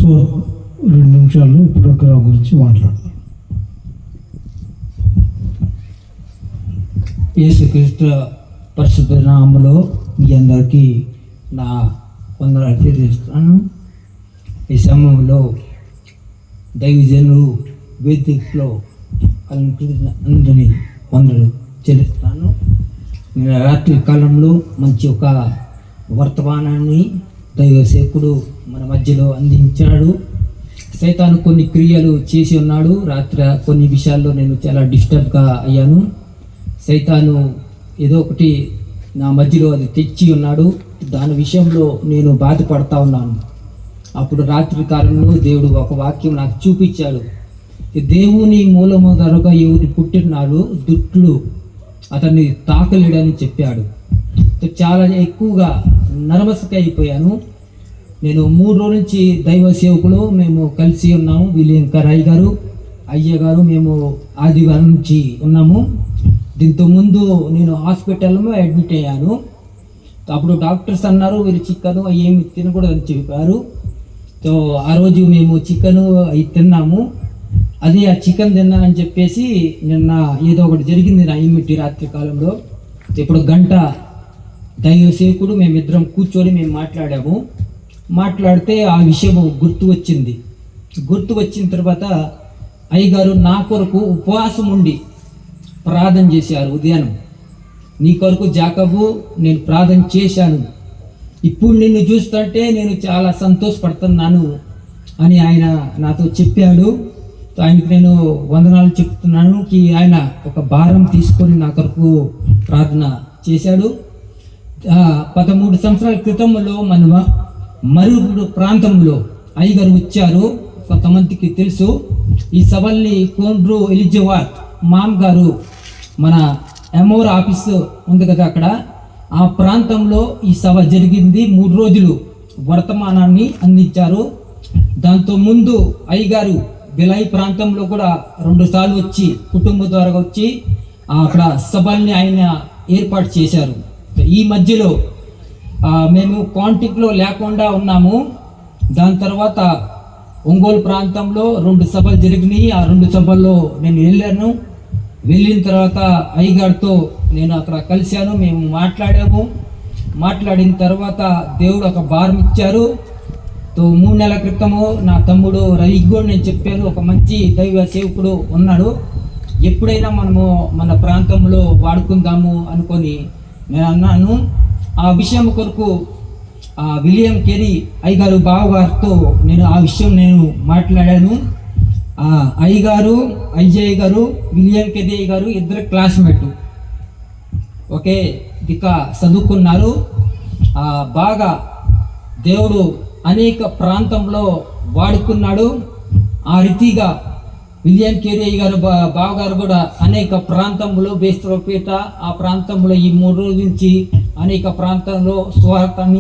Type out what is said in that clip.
Pastor 2 నిమిషాలు programme గురించి మాట్లాడతారు. యేసుక్రీస్తు పరిశుద్ధ నామములో మీ అందరికీ నా వందనాలు తెలియజేస్తున్నాను. ఈ సమయంలో దైవజనులు వేదికలో అందరినీ వందలు చెల్లిస్తున్నాను. నేను రాత్రి కాలంలో మంచి ఒక వర్తమానాన్ని దైవ సేవకుడు మన మధ్యలో అందించాడు. సైతాను కొన్ని క్రియలు చేసి ఉన్నాడు. రాత్రి కొన్ని విషయాల్లో నేను చాలా డిస్టర్బ్గా అయ్యాను. సైతాను ఏదో ఒకటి నా మధ్యలో అది తెచ్చి ఉన్నాడు. దాని విషయంలో నేను బాధపడతా ఉన్నాను. అప్పుడు రాత్రి కాలంలో దేవుడు ఒక వాక్యం నాకు చూపించాడు. దేవుని మూలము ధరగా ఎవరు పుట్టినాడు దుష్టుడు అతన్ని తాకలేడని చెప్పాడు. చాలా ఎక్కువగా నర్వస్గా అయిపోయాను. నేను 3 రోజుల నుంచి దైవ సేవకులు మేము కలిసి ఉన్నాము. విలియం కరాయ్ గారు, అయ్య గారు, మేము ఆదివారం నుంచి ఉన్నాము. దీంతో ముందు నేను హాస్పిటల్లో అడ్మిట్ అయ్యాను. అప్పుడు డాక్టర్స్ అన్నారు వీరు చికెను ఏమి తినకూడదని చెప్పారు. సో ఆ రోజు మేము చికెను అవి తిన్నాము. అది ఆ చికెన్ తిన్నానని చెప్పేసి నిన్న ఏదో ఒకటి జరిగింది నా ఇమ్మిటి రాత్రి కాలంలో. ఇప్పుడు గంట దైవ సేవకుడు మేమిద్దరం కూర్చొని మేము మాట్లాడితే ఆ విషయం గుర్తు వచ్చిన తర్వాత అయ్యగారు నా కొరకు ఉపవాసం ఉండి ప్రార్థన చేశారు. ఉదయం నీ కొరకు జాకబు నేను ప్రార్థన చేశాను, ఇప్పుడు నిన్ను చూస్తుంటే నేను చాలా సంతోషపడుతున్నాను అని ఆయన నాతో చెప్పాడు. ఆయనకి నేను వందనాలు చెప్తున్నాను. ఆయన ఒక భారం తీసుకొని నా కొరకు ప్రార్థన చేశాడు. 13 సంవత్సరాల క్రితంలో మన మరుగుడు ప్రాంతంలో అయ్యగారు వచ్చారు. కొంతమందికి తెలుసు. ఈ సభల్ని కోండ్రు ఎలిజవాత్ మామ్ గారు మన ఎమోర్ ఆఫీస్ ఉంది కదా, అక్కడ ఆ ప్రాంతంలో ఈ సభ జరిగింది. 3 రోజులు వర్తమానాన్ని అందించారు. దాంతో ముందు అయ్యగారు బిలాయి ప్రాంతంలో కూడా 2 సార్లు వచ్చి కుటుంబం ద్వారా వచ్చి అక్కడ సభల్ని ఆయన ఏర్పాటు చేశారు. ఈ మధ్యలో మేము కాంటాక్ట్లో లేకుండా ఉన్నాము. దాని తర్వాత ఒంగోలు ప్రాంతంలో 2 సభలు జరిగినాయి. ఆ 2 సభల్లో నేను వెళ్ళిన తర్వాత అయ్యగారితో నేను అక్కడ కలిశాను. మేము మాట్లాడిన తర్వాత దేవుడు ఒక భారం ఇచ్చారు. 3 నెలల క్రితము నా తమ్ముడు రవికి కూడా నేను చెప్పాను, ఒక మంచి దైవ సేవకుడు ఉన్నాడు, ఎప్పుడైనా మనము మన ప్రాంతంలో వాడుకుందాము అనుకొని నేను అన్నాను. ఆ విషయం కొరకు విలియం కెరీ అయ్యగారు బావగారితో నేను ఆ విషయం మాట్లాడాను. అయ్యయ్య గారు విలియం కెరీ గారు ఇద్దరు క్లాస్మేట్, ఒకే దిక్క చదువుకున్నారు. బాగా దేవుడు అనేక ప్రాంతంలో వాడుకున్నాడు. ఆ రీతిగా విలియం కెరీ గారు బావగారు కూడా అనేక ప్రాంతంలో బేస్తరపేట ఆ ప్రాంతంలో ఈ 3 రోజుల నుంచి అనేక ప్రాంతంలో స్వార్థాన్ని